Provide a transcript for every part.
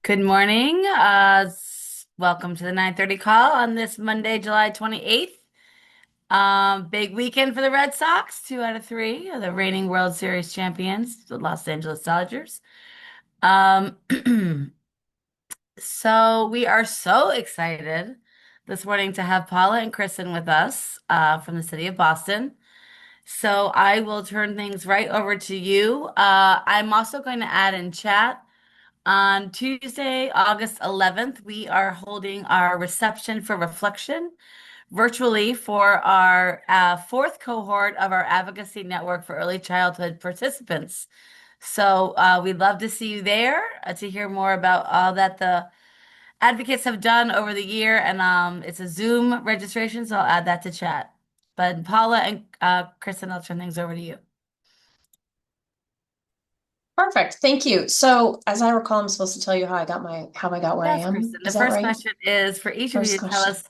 Good morning. Welcome to the 9:30 call on this Monday, July 28th. Big weekend for the Red Sox. 2 out of 3 are the reigning World Series champions, the Los Angeles Dodgers. Um, so we are so excited this morning to have Paula and Kristin with us from the city of Boston. So I will turn things right over to you. I'm also going to add in chat. On Tuesday, August 11th, we are holding our reception for reflection virtually for our fourth cohort of our Advocacy Network for Early Childhood participants. So we'd love to see you there to hear more about all that the advocates have done over the year. And it's a Zoom registration, so I'll add that to chat. But Paula and Kristen, I'll turn things over to you. Perfect. Thank you. So as I recall, I'm supposed to tell you how I got where I Yes, am. Kristen. The Is that first right? question is for each of you First to tell question. us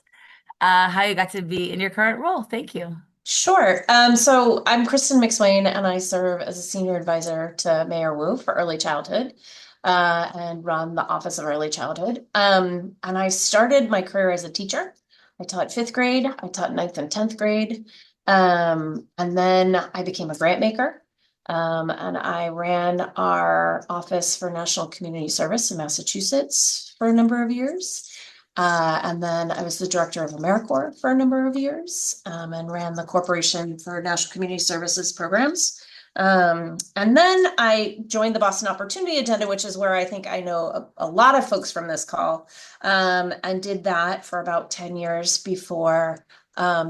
how you got to be in your current role. Thank you. Sure. So I'm Kristin McSwain, and I serve as a senior advisor to Mayor Wu for early childhood, and run the Office of Early Childhood. And I started my career as a teacher. I taught fifth grade, I taught ninth and 10th grade. And then I became a grant maker. And I ran our Office for National Community Service in Massachusetts for a number of years. And then I was the director of AmeriCorps for a number of years, and ran the Corporation for National Community Services programs. And then I joined the Boston Opportunity Agenda, which is where I think I know a lot of folks from this call, and did that for about 10 years before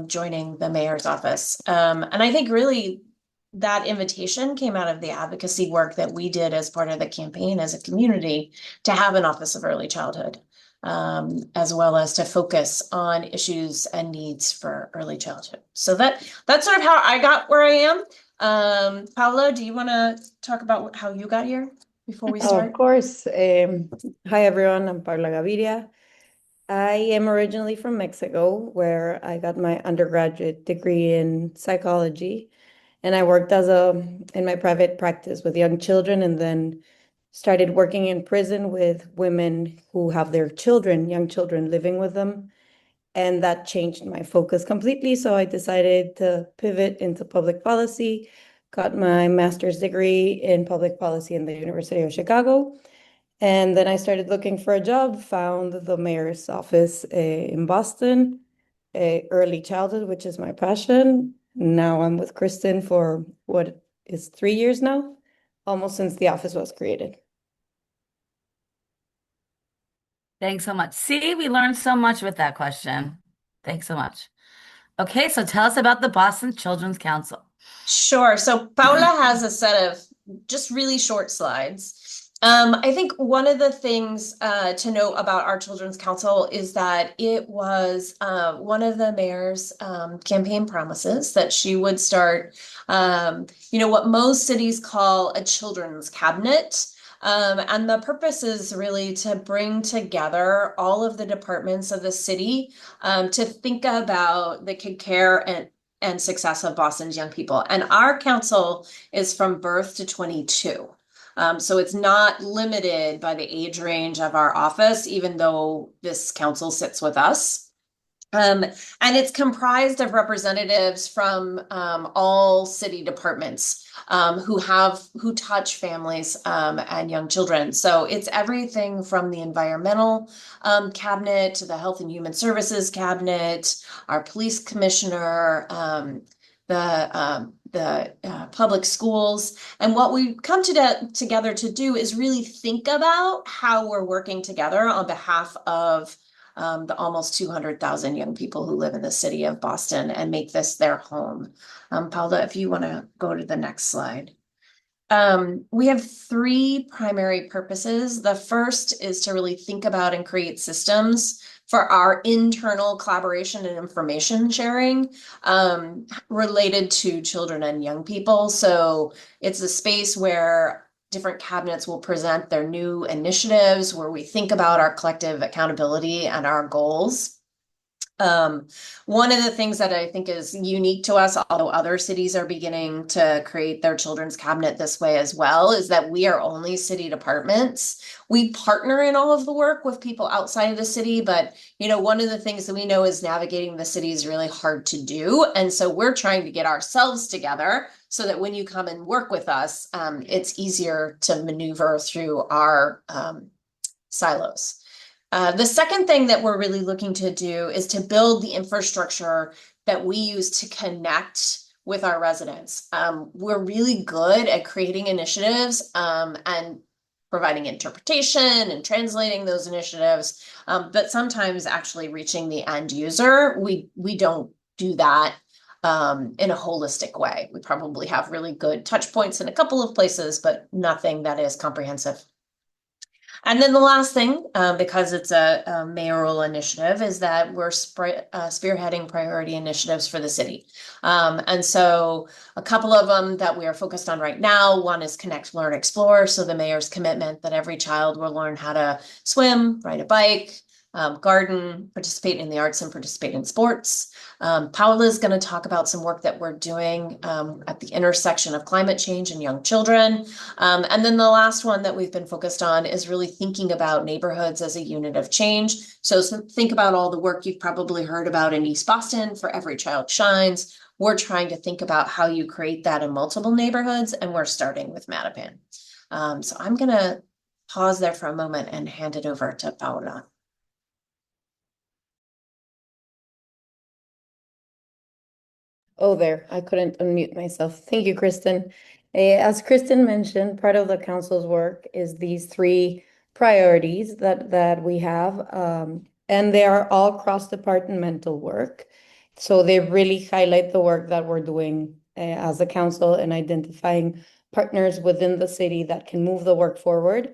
joining the mayor's office. And I think really that invitation came out of the advocacy work that we did as part of the campaign as a community to have an Office of Early Childhood, as well as to focus on issues and needs for early childhood. So that's sort of how I got where I am. Paula, do you want to talk about how you got here before we Of start? course. Hi, everyone. I'm Paula Gaviria. I am originally from Mexico, where I got my undergraduate degree in psychology. And I worked in my private practice with young children, and then started working in prison with women who have their children, young children living with them. And that changed my focus completely. So I decided to pivot into public policy, got my master's degree in public policy in the University of Chicago. And then I started looking for a job, found the mayor's office in Boston, early childhood, which is my passion. Now I'm with Kristin for what is 3 years now, almost since the office was created. Thanks so much. See, we learned so much with that question. Thanks so much. Okay, so tell us about the Boston Children's Council. Sure. So Paula has a set of just really short slides. I think one of the things to note about our Children's Council is that it was one of the mayor's campaign promises that she would start, what most cities call a children's cabinet. And the purpose is really to bring together all of the departments of the city, to think about the kid care and success of Boston's young people. And our council is from birth to 22. So it's not limited by the age range of our office, even though this council sits with us. And it's comprised of representatives from all city departments, who touch families and young children. So it's everything from the environmental cabinet to the health and human services cabinet, our police commissioner, the public schools. And what we come together to do is really think about how we're working together on behalf of the almost 200,000 young people who live in the city of Boston and make this their home. Paula, if you want to go to the next slide. We have three primary purposes. The first is to really think about and create systems for our internal collaboration and information sharing, related to children and young people. So it's a space where different cabinets will present their new initiatives, where we think about our collective accountability and our goals. One of the things that I think is unique to us, although other cities are beginning to create their children's cabinet this way as well, is that we are only city departments. We partner in all of the work with people outside of the city, but one of the things that we know is navigating the city is really hard to do. And so we're trying to get ourselves together so that when you come and work with us, it's easier to maneuver through our silos. The second thing that we're really looking to do is to build the infrastructure that we use to connect with our residents. We're really good at creating initiatives and providing interpretation and translating those initiatives, but sometimes actually reaching the end user, we don't do that in a holistic way. We probably have really good touch points in a couple of places, but nothing that is comprehensive. And then the last thing, because it's a mayoral initiative, is that we're spearheading priority initiatives for the city. And so a couple of them that we are focused on right now, one is Connect, Learn, Explore. So the mayor's commitment that every child will learn how to swim, ride a bike, garden, participate in the arts, and participate in sports. Paula is going to talk about some work that we're doing at the intersection of climate change and young children. And then the last one that we've been focused on is really thinking about neighborhoods as a unit of change. So think about all the work you've probably heard about in East Boston for Every Child Shines. We're trying to think about how you create that in multiple neighborhoods, and we're starting with Mattapan. So I'm going to pause there for a moment and hand it over to Paula. Oh, there, I couldn't unmute myself. Thank you, Kristin. As Kristin mentioned, part of the council's work is these three priorities that we have, and they are all cross-departmental work. So they really highlight the work that we're doing as a council and identifying partners within the city that can move the work forward,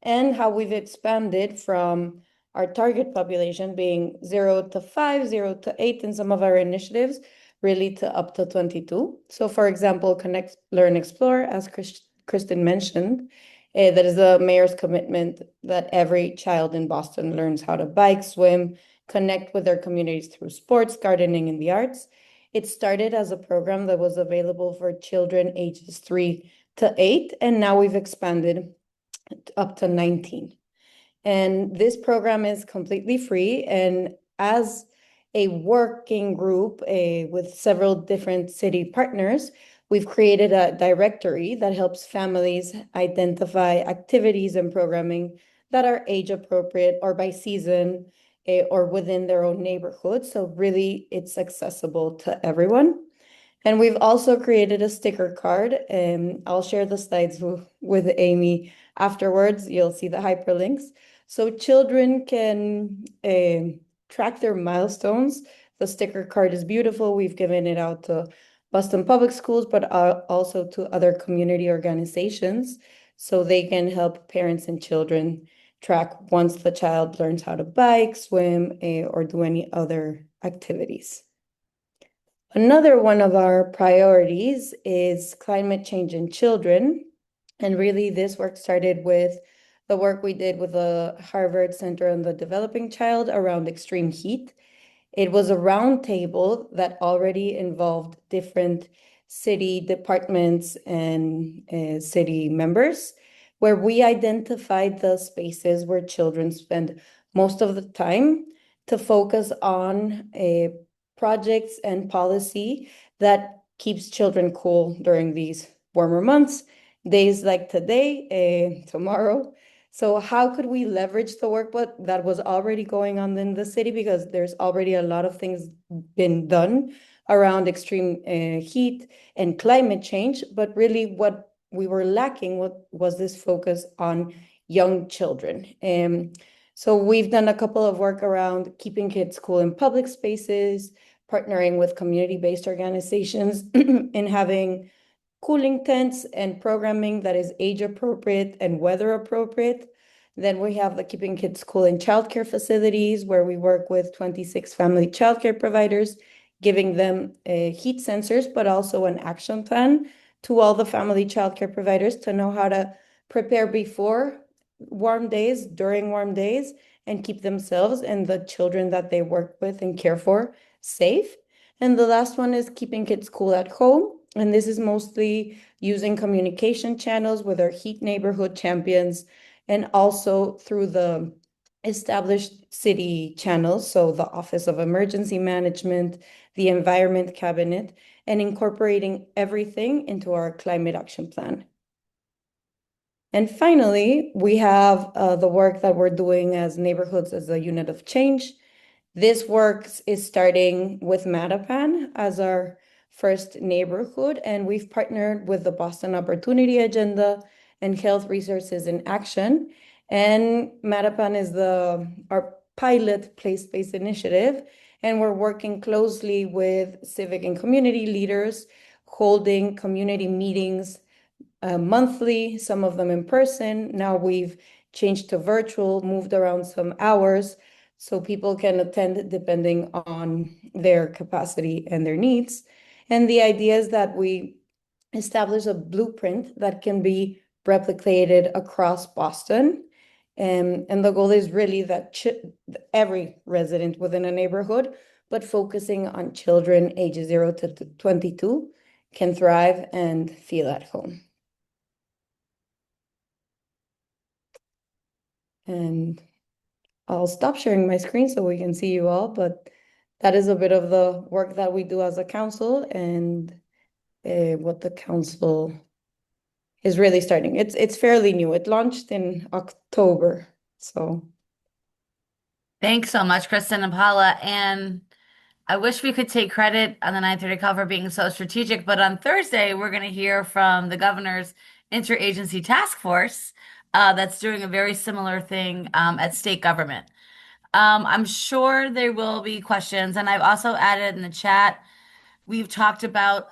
and how we've expanded from our target population being 0 to 5, 0 to 8 in some of our initiatives, really to up to 22. So for example, Connect, Learn, Explore, as Kristin mentioned, that is the mayor's commitment that every child in Boston learns how to bike, swim, connect with their communities through sports, gardening, and the arts. It started as a program that was available for children ages 3 to 8, and now we've expanded up to 19. And this program is completely free. And as a working group with several different city partners, we've created a directory that helps families identify activities and programming that are age appropriate or by season or within their own neighborhood. So really, it's accessible to everyone. And we've also created a sticker card, and I'll share the slides with Amy afterwards. You'll see the hyperlinks. So children can track their milestones. The sticker card is beautiful. We've given it out to Boston Public Schools, but also to other community organizations, so they can help parents and children track once the child learns how to bike, swim, or do any other activities. Another one of our priorities is climate change in children. And really, this work started with the work we did with the Harvard Center on the Developing Child around extreme heat. It was a roundtable that already involved different city departments and city members, where we identified the spaces where children spend most of the time to focus on projects and policy that keeps children cool during these warmer months, days like today, tomorrow. So how could we leverage the work that was already going on in the city? Because there's already a lot of things been done around extreme heat and climate change, but really what we were lacking was this focus on young children. So we've done a couple of work around keeping kids cool in public spaces, partnering with community-based organizations in having cooling tents and programming that is age appropriate and weather appropriate. Then we have the Keeping Kids Cool in childcare facilities, where we work with 26 family childcare providers, giving them heat sensors, but also an action plan to all the family childcare providers to know how to prepare before warm days, during warm days, and keep themselves and the children that they work with and care for safe. And the last one is keeping kids cool at home. And this is mostly using communication channels with our Heat Neighborhood champions and also through the established city channels. So the Office of Emergency Management, the Environment Cabinet, and incorporating everything into our climate action plan. And finally, we have the work that we're doing as neighborhoods as a unit of change. This work is starting with Mattapan as our first neighborhood, and we've partnered with the Boston Opportunity Agenda and Health Resources in Action. And Mattapan is our pilot place-based initiative, and we're working closely with civic and community leaders, holding community meetings monthly, some of them in person. Now we've changed to virtual, moved around some hours so people can attend depending on their capacity and their needs. And the idea is that we establish a blueprint that can be replicated across Boston. And the goal is really that every resident within a neighborhood, but focusing on children ages 0 to 22, can thrive and feel at home. And I'll stop sharing my screen so we can see you all, but that is a bit of the work that we do as a council and what the council is really starting. It's fairly new. It launched in October. So Thanks so much, Kristen and Paula. And I wish we could take credit on the 9:30 call for being so strategic, but on Thursday, we're going to hear from the governor's interagency task force that's doing a very similar thing at state government. I'm sure there will be questions, and I've also added in the chat. We've talked about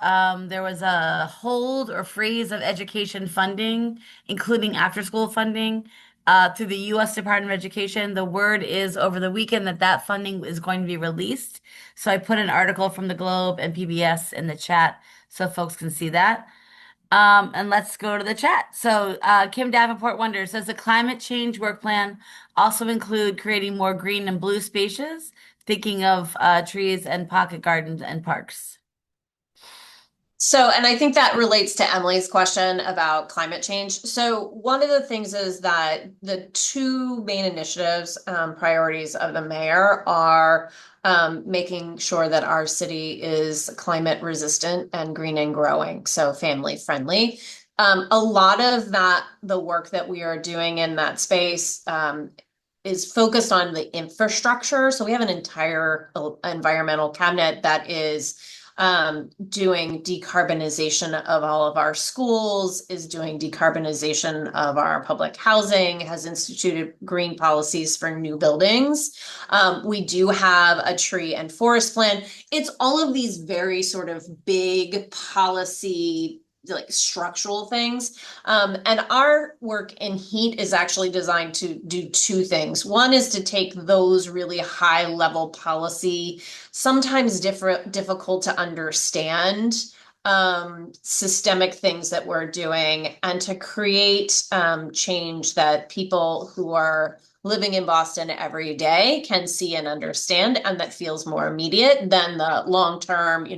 there was a hold or freeze of education funding, including after-school funding, through the U.S. Department of Education. The word is over the weekend that that funding is going to be released. So I put an article from the Globe and PBS in the chat so folks can see that. And let's go to the chat. So Kim Davenport wonders, does the climate change work plan also include creating more green and blue spaces? Thinking of trees and pocket gardens and parks. So, and I think that relates to Emily's question about climate change. So, one of the things is that the two main initiatives, priorities of the mayor are making sure that our city is climate resistant and green and growing, so family friendly. A lot of that, the work that we are doing in that space, is focused on the infrastructure. So we have an entire environmental cabinet that is doing decarbonization of all of our schools, is doing decarbonization of our public housing, has instituted green policies for new buildings. We do have a tree and forest plan. It's all of these very sort of big policy, like structural things. And our work in heat is actually designed to do two things. One is to take those really high level policy, sometimes difficult to understand systemic things that we're doing, and to create change that people who are living in Boston every day can see and understand, and that feels more immediate than the long term,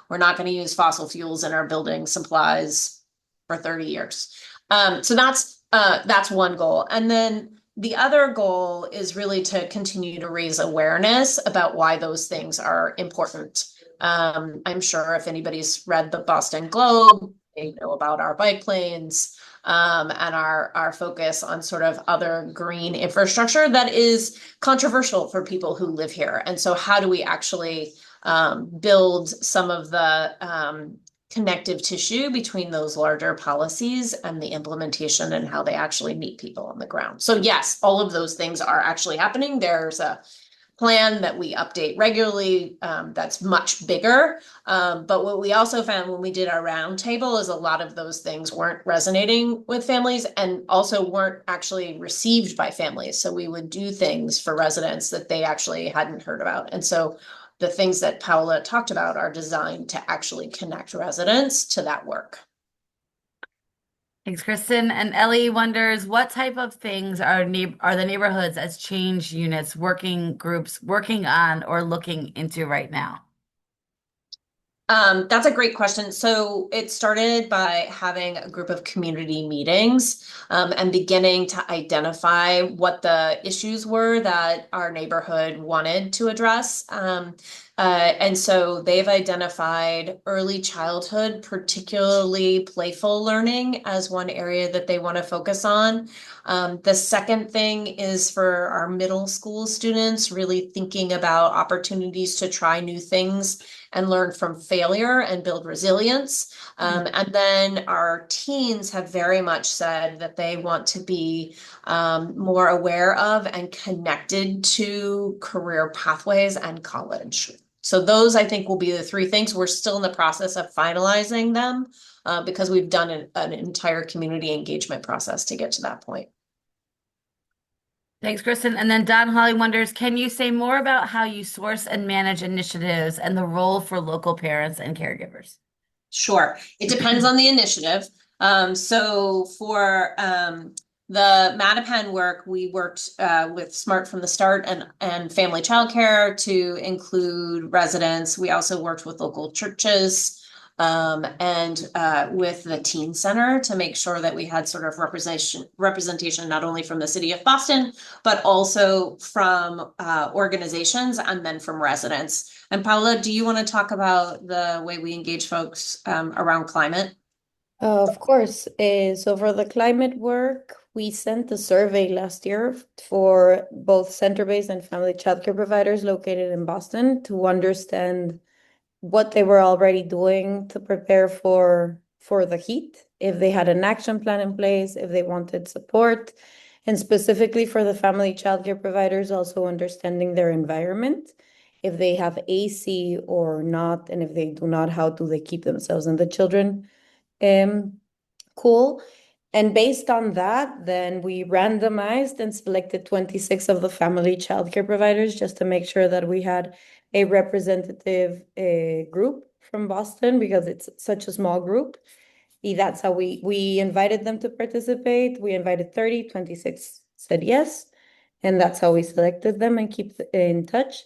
we're not going to use fossil fuels in our building supplies for 30 years. So that's one goal. And then the other goal is really to continue to raise awareness about why those things are important. I'm sure if anybody's read the Boston Globe, they know about our bike lanes, and our focus on sort of other green infrastructure that is controversial for people who live here. And so how do we actually build some of the connective tissue between those larger policies and the implementation and how they actually meet people on the ground? So yes, all of those things are actually happening. There's a plan that we update regularly that's much bigger. But what we also found when we did our roundtable is a lot of those things weren't resonating with families and also weren't actually received by families. So we would do things for residents that they actually hadn't heard about. And so the things that Paula talked about are designed to actually connect residents to that work. Thanks, Kristen. And Ellie wonders what type of things are the neighborhoods as change units, working groups working on or looking into right now? That's a great question. So it started by having a group of community meetings, and beginning to identify what the issues were that our neighborhood wanted to address. And so they've identified early childhood, particularly playful learning, as one area that they want to focus on. The second thing is for our middle school students, really thinking about opportunities to try new things and learn from failure and build resilience. And then our teens have very much said that they want to be more aware of and connected to career pathways and college. So those, I think, will be the three things. We're still in the process of finalizing them because we've done an entire community engagement process to get to that point. Thanks, Kristen. And then Don Holly wonders, can you say more about how you source and manage initiatives and the role for local parents and caregivers? Sure. It depends on the initiative. So for the Mattapan work, we worked with Smart from the Start and family childcare to include residents. We also worked with local churches and with the Teen Center to make sure that we had sort of representation not only from the city of Boston, but also from organizations and then from residents. And Paula, do you want to talk about the way we engage folks around climate? Of course. So for the climate work, we sent a survey last year for both center-based and family childcare providers located in Boston to understand what they were already doing to prepare for the heat, if they had an action plan in place, if they wanted support, and specifically for the family childcare providers, also understanding their environment, if they have AC or not, and if they do not, how do they keep themselves and the children um, cool. And based on that, then we randomized and selected 26 of the family childcare providers just to make sure that we had a representative group from Boston because it's such a small group. That's how we invited them to participate. We invited 30, 26 said yes, and that's how we selected them and keep in touch.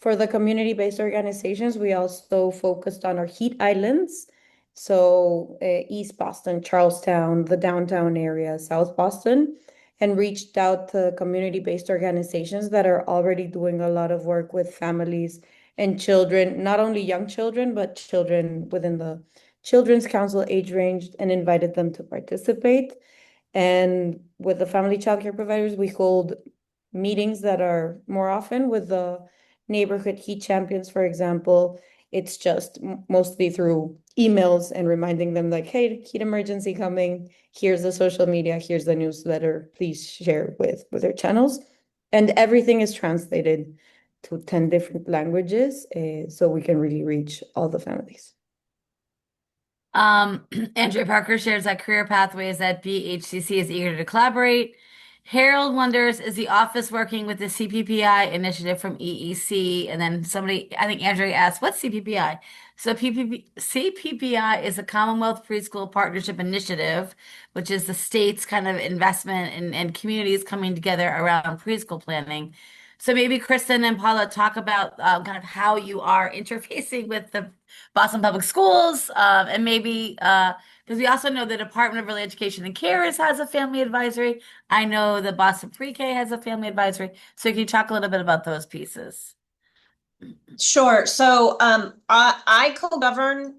For the community-based organizations, we also focused on our heat islands. So East Boston, Charlestown, the downtown area, South Boston, and reached out to community-based organizations that are already doing a lot of work with families and children, not only young children, but children within the Children's Council age range, and invited them to participate. And with the family childcare providers, we hold meetings that are more often with the neighborhood heat champions, for example. It's just mostly through emails and reminding them like, hey, heat emergency coming. Here's the social media. Here's the newsletter. Please share with their channels. And everything is translated to 10 different languages, so we can really reach all the families. Andrea Parker shares that career pathways at BHCC is eager to collaborate. Harold wonders, is the office working with the CPPI initiative from EEC? And then somebody, I think Andrea asked, what's CPPI? So CPPI is a Commonwealth Preschool Partnership Initiative, which is the state's kind of investment and communities coming together around preschool planning. So maybe Kristen and Paula talk about kind of how you are interfacing with the Boston Public Schools, and maybe because we also know the Department of Early Education and Care has a family advisory. I know the Boston Pre-K has a family advisory. So can you talk a little bit about those pieces? Sure. So I co-govern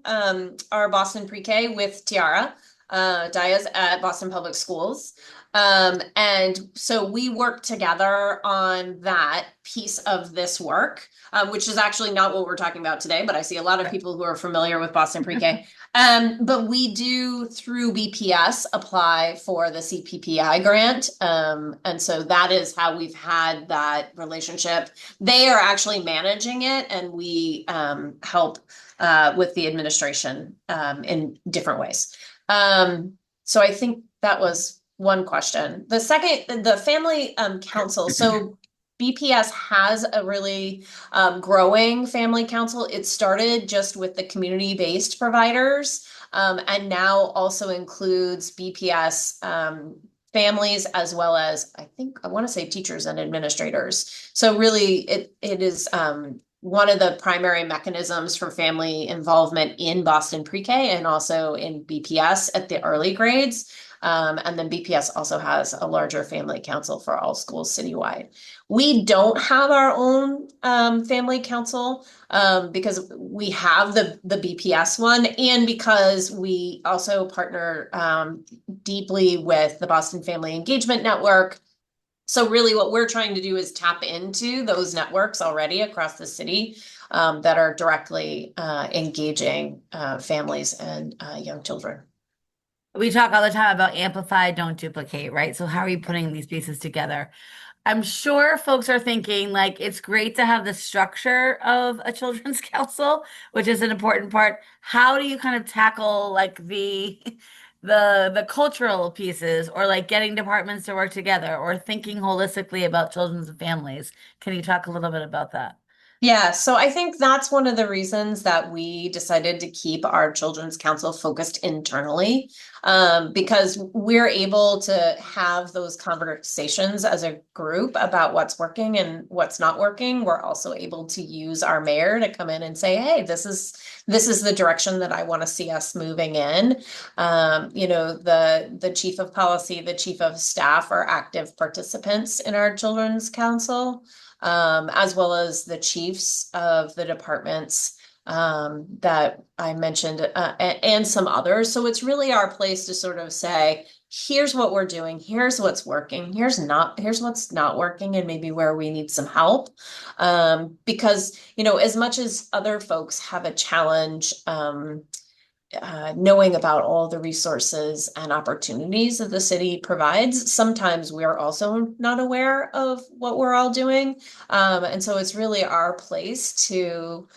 our Boston Pre-K with Tiara Diaz at Boston Public Schools. And so we work together on that piece of this work, which is actually not what we're talking about today, but I see a lot of people who are familiar with Boston Pre-K. But we do, through BPS, apply for the CPPI grant. And so that is how we've had that relationship. They are actually managing it, and we help with the administration in different ways. So I think that was one question. The second, the family council. So BPS has a really growing family council. It started just with the community-based providers. and now also includes BPS families as well as I want to say teachers and administrators. So really it is one of the primary mechanisms for family involvement in Boston Pre-K and also in BPS at the early grades. And then BPS also has a larger family council for all schools citywide. We don't have our own family council because we have the BPS one and because we also partner deeply with the Boston Family Engagement Network. So really what we're trying to do is tap into those networks already across the city that are directly engaging families and young children. We talk all the time about amplify, don't duplicate, right? So how are you putting these pieces together? I'm sure folks are thinking like it's great to have the structure of a children's council, which is an important part. How do you kind of tackle like the cultural pieces or like getting departments to work together or thinking holistically about children and families? Can you talk a little bit about that? Yeah, so I think that's one of the reasons that we decided to keep our Children's Council focused internally, because we're able to have those conversations as a group about what's working and what's not working. We're also able to use our mayor to come in and say, "Hey, this is the direction that I want to see us moving in." The chief of policy, the chief of staff are active participants in our Children's Council as well as the chiefs of the departments that I mentioned and some others. So it's really our place to sort of say, here's what we're doing, here's what's working, here's what's not working, and maybe where we need some help. Because, as much as other folks have a challenge, knowing about all the resources and opportunities that the city provides, sometimes we're also not aware of what we're all doing. And so it's really our place to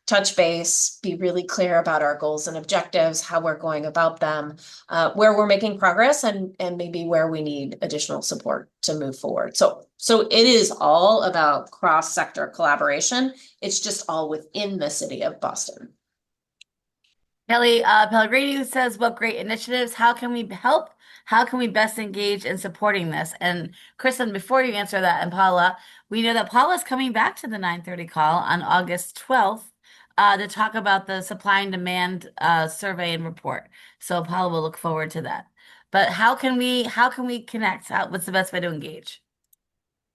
touch base, be really clear about our goals and objectives, how we're going about them, where we're making progress, and maybe where we need additional support to move forward. So it is all about cross-sector collaboration. It's just all within the city of Boston. Kelly Pellegrini says, what great initiatives. How can we help? How can we best engage in supporting this? And Kristen, before you answer that, and Paula, we know that Paula's coming back to the 9:30 call on August 12th to talk about the supply and demand survey and report. So Paula will look forward to that. But how can we connect? What's the best way to engage?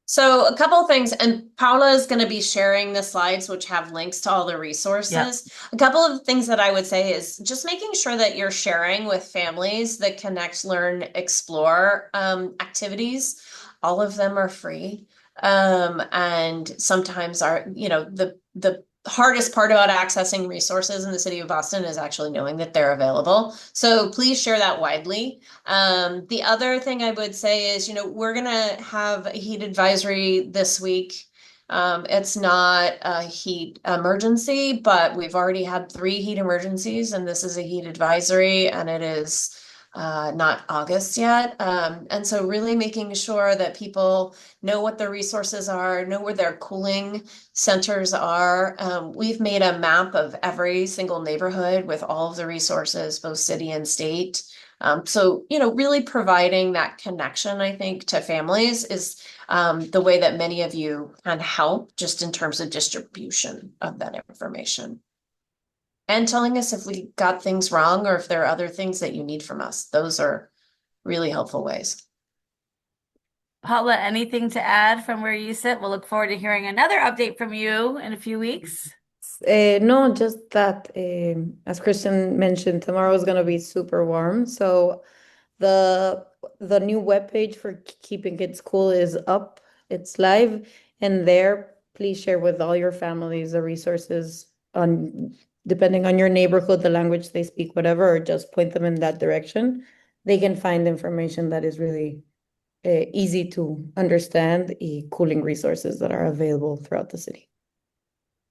So a couple of things, and Paula is going to be sharing the slides which have links to all the Yep. resources. A couple of things that I would say is just making sure that you're sharing with families the Connect, Learn, Explore activities. All of them are free. And sometimes the hardest part about accessing resources in the city of Boston is actually knowing that they're available. So please share that widely. The other thing I would say is, we're gonna have a heat advisory this week. It's not a heat emergency, but we've already had 3 heat emergencies, and this is a heat advisory, and it is not August yet. And so really making sure that people know what the resources are, know where their cooling centers are. We've made a map of every single neighborhood with all of the resources, both city and state. So, really providing that connection, I think, to families is the way that many of you can help just in terms of distribution of that information. And telling us if we got things wrong or if there are other things that you need from us. Those are really helpful ways. Paula, anything to add from where you sit? We'll look forward to hearing another update from you in a few weeks. No, just that, as Christian mentioned, tomorrow is going to be super warm. So the the new webpage for Keeping Kids Cool is up. It's live, and there, please share with all your families the resources on depending on your neighborhood, the language they speak, whatever, or just point them in that direction. They can find information that is really easy to understand, cooling resources that are available throughout the city.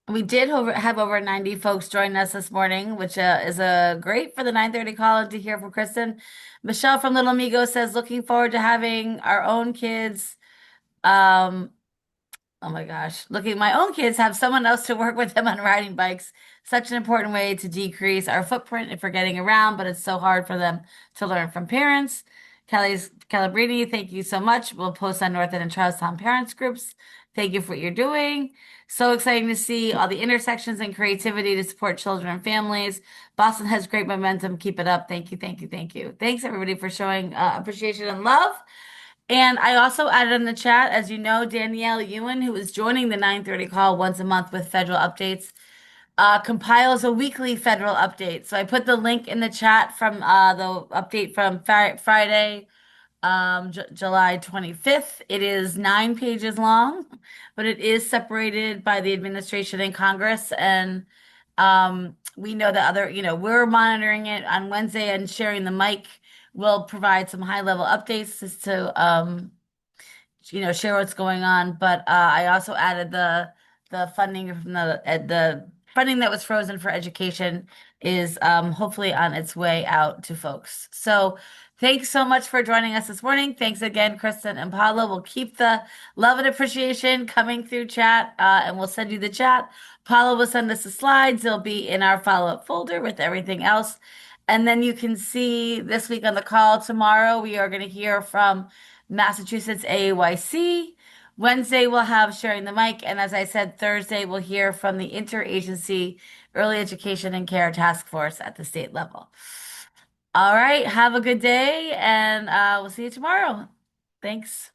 We did have over 90 folks join us this morning, which is great for the 9:30 call and to hear from Kristen. Michelle from Little Amigo says, looking forward to having our own kids. Um, Oh my gosh. Looking, my own kids have someone else to work with them on riding bikes. Such an important way to decrease our footprint if we're getting around, but it's so hard for them to learn from parents. Kelly's Calabrini, thank you so much. We'll post on North End and Charlestown parents groups. Thank you for what you're doing. So exciting to see all the intersections and creativity to support children and families. Boston has great momentum. Keep it up. Thank you, thank you, thank you. Thanks everybody for showing appreciation and love. And I also added in the chat, as you know, Danielle Ewan, who is joining the 9:30 call once a month with federal updates, compiles a weekly federal update. So I put the link in the chat from the update from Friday, July 25th. It is 9 pages long, but it is separated by the administration and Congress. And we know that we're monitoring it on Wednesday and sharing the mic will provide some high level updates as to share what's going on. But I also added the funding from the funding that was frozen for education is hopefully on its way out to folks. So thanks so much for joining us this morning. Thanks again, Kristen and Paula. We'll keep the love and appreciation coming through chat, and we'll send you the chat. Paula will send us the slides. They'll be in our follow-up folder with everything else. And then you can see this week on the call tomorrow, we are going to hear from Massachusetts AAYC. Wednesday, we'll have Sharing the Mic. And as I said, Thursday, we'll hear from the Interagency Early Education and Care Task Force at the state level. All right. Have a good day, and we'll see you tomorrow. Thanks.